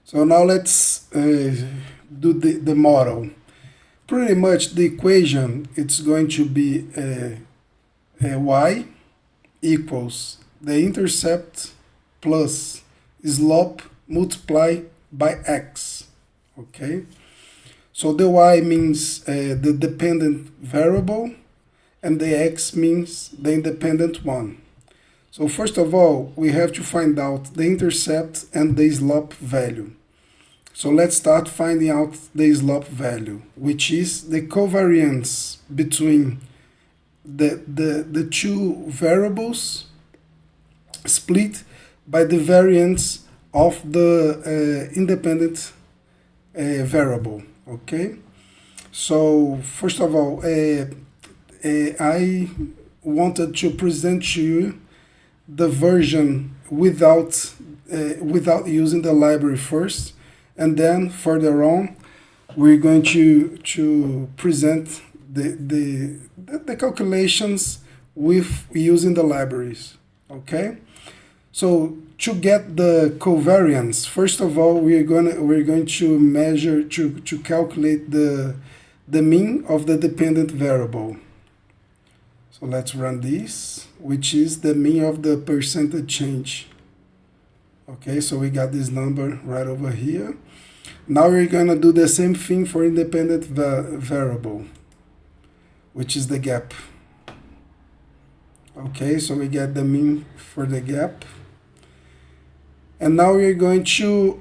So now let's do the model. Pretty much the equation, it's going to be y equals the intercept plus slope multiplied by x. Okay? So the y means the dependent variable, and the x means the independent one. So first of all, we have to find out the intercept and the slope value. So let's start finding out the slope value, which is the covariance between the two variables split by the variance of the independent variable. Okay? So first of all, I wanted to present to you the version without using the library first, and then further on we're going to present the calculations with using the libraries. Okay, so to get the covariance, first of all we're going to measure to calculate the mean of the dependent variable. So let's run this, which is the mean of the percentage change. Okay, so we got this number right over here. Now we're going to do the same thing for independent variable, which is the gap. Okay, so we get the mean for the gap. And now we're going to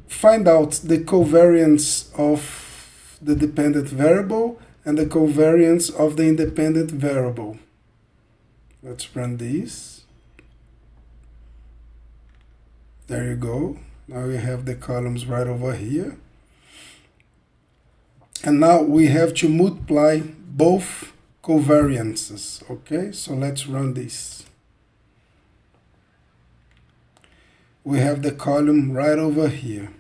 find out the covariance of the dependent variable and the covariance of the independent variable. Let's run this. There you go. Now we have the columns right over here. And now we have to multiply both covariances. Okay, so let's run this. We have the column right over here.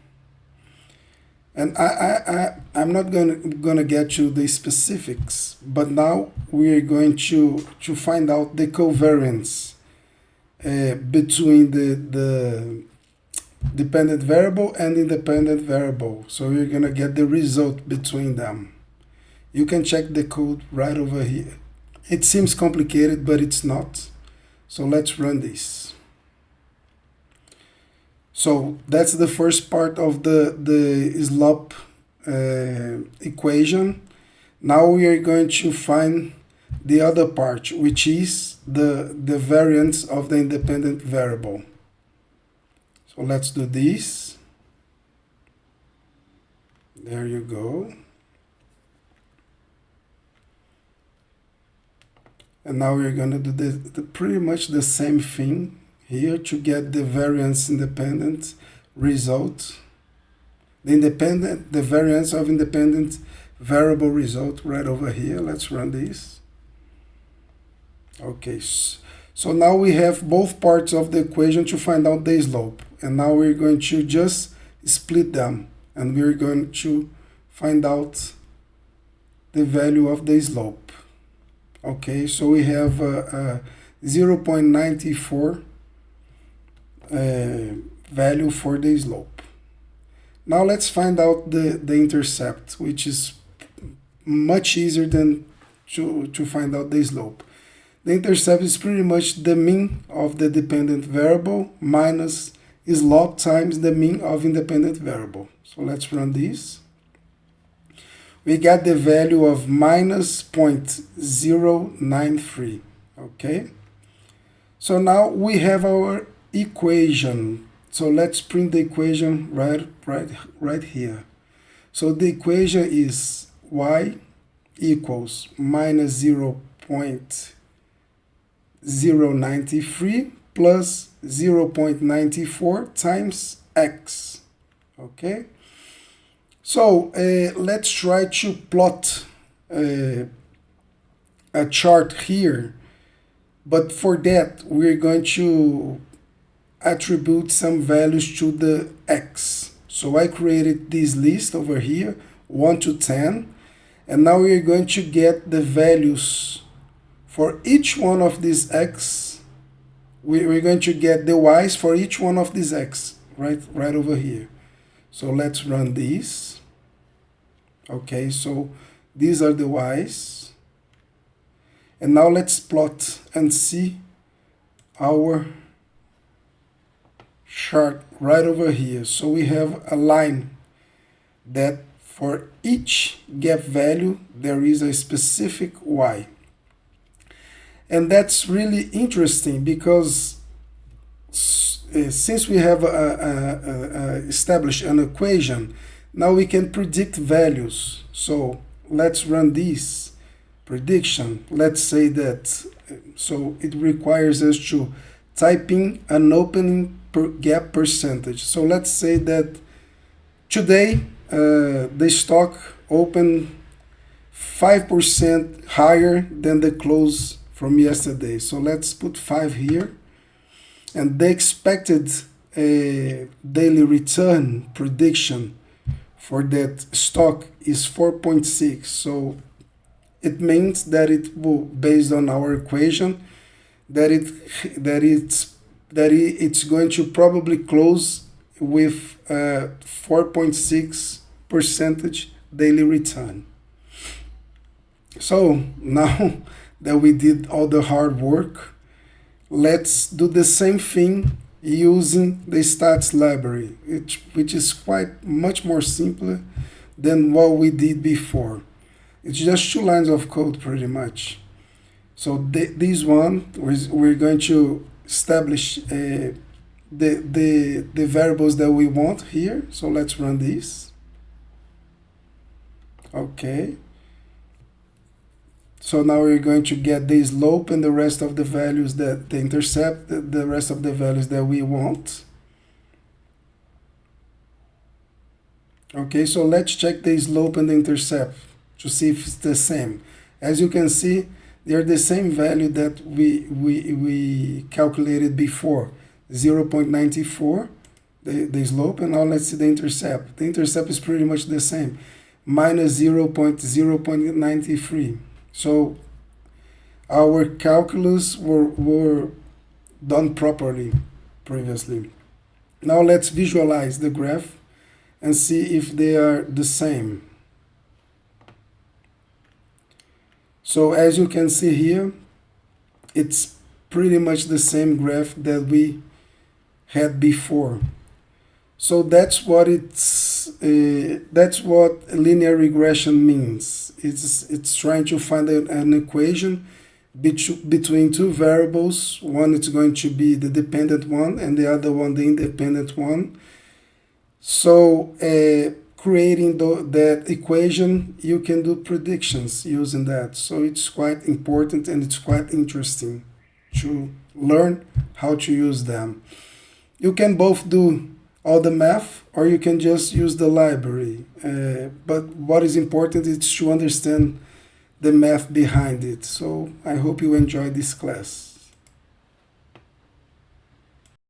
And I'm not gonna get to the specifics, but now we're going to find out the covariance between the dependent variable and independent variable. So we're gonna get the result between them. You can check the code right over here. It seems complicated, but it's not. So let's run this. So that's the first part of the slope equation. Now we are going to find the other part, which is the variance of the independent variable. So let's do this. There you go. And now we're going to do pretty much the same thing here to get the variance independent result. The variance of independent variable result right over here. Let's run this. Okay, so now we have both parts of the equation to find out the slope. And now we're going to just split them. And we're going to find out the value of the slope. Okay, so we have 0.94 value for the slope. Now let's find out the intercept, which is much easier than to find out the slope. The intercept is pretty much the mean of the dependent variable minus slope times the mean of independent variable. So let's run this. We got the value of minus 0.093. Okay. So now we have our equation. So let's print the equation right here. So the equation is y equals minus 0.093 plus 0.94 times x. Okay. So let's try to plot a chart here, but for that we're going to attribute some values to the x. So I created this list over here, 1 to 10, and now we're going to get the values for each one of these x. We're going to get the y's for each one of these x right over here. So let's run these. Okay, so these are the y's. And now let's plot and see our chart right over here. So we have a line that for each gap value there is a specific y. And that's really interesting because since we have established an equation, now we can predict values. So let's run this prediction. Let's say that, so it requires us to type in an opening per gap percentage. So let's say that today the stock opened 5% higher than the close from yesterday. So let's put 5 here. And the expected daily return prediction for that stock is 4.6. So it means that it will, based on our equation, it's going to probably close with 4.6% daily return. So now that we did all the hard work, let's do the same thing using the stats library, which is quite much more simpler than what we did before. It's just 2 lines of code pretty much. So this one, we're going to establish the variables that we want here. So let's run this. Okay. So now we're going to get the slope and the rest of the values that the intercept, the rest of the values that we want. Okay, so let's check the slope and the intercept to see if it's the same. As you can see, they're the same value that we calculated before, 0.94, the slope, and now let's see the intercept. The intercept is pretty much the same, minus 0.93. So our calculus were done properly previously. Now let's visualize the graph and see if they are the same. So as you can see here, it's pretty much the same graph that we had before. So that's what linear regression means. It's trying to find an equation between 2 variables. One is going to be the dependent one and the other one the independent one. So creating that equation, you can do predictions using that. So it's quite important and it's quite interesting to learn how to use them. You can both do all the math or you can just use the library. But what is important is to understand the math behind it. So I hope you enjoyed this class.